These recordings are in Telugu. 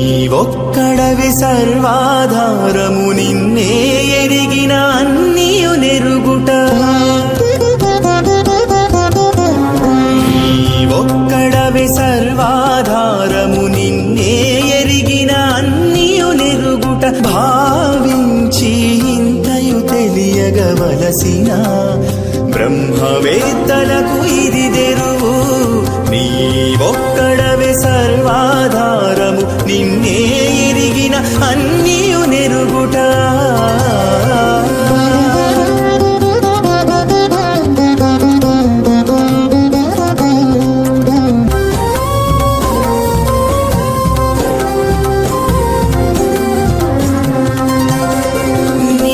నీవొక్కడవి సర్వాధారము నిన్నే ఎరిగిన అన్నియు నెరుగుట నీవొక్కడవి సర్వాధారము నిన్నే ఎరిగిన అన్నియు నెరుగుట భావించి ఇంతయు తెలియగవలసిన బ్రహ్మవేత్తలకు ఇది తెరువు నీవొక్కడవే సర్వాధారము నిన్నే ఎరిగిన అన్నియు నెరుగుట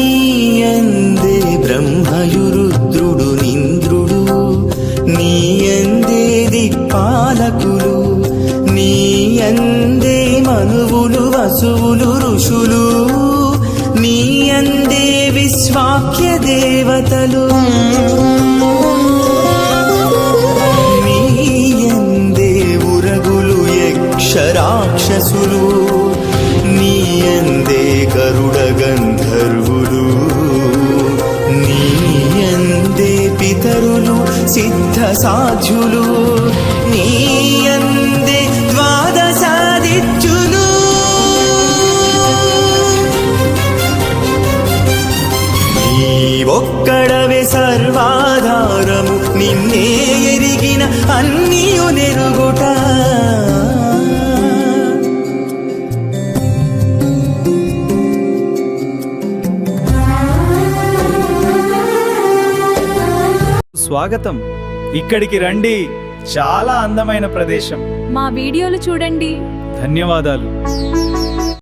నీయందే బ్రహ్మయురుద్రుడు నింద్రుడు నీయందే దిక్పాలకులు నీయందే మనువులు వసువులు ఋషులు నీయందే విశ్వాఖ్య దేవతలు నీయందే ఉరగులు యక్షరాక్షసులు నీయందే గరుడ గంధర్వులు నీయందే పితరులు సిద్ధ సాధ్యులు నీయందే ద్వాదశాదిత్యులు నీవొక్కడవే సర్వాధారము నిన్నే ఎరిగిన అన్నియు నెరుగుట స్వాగతం. ఇక్కడికి రండి, చాలా అందమైన ప్రదేశం. మా వీడియోలు చూడండి. ధన్యవాదాలు.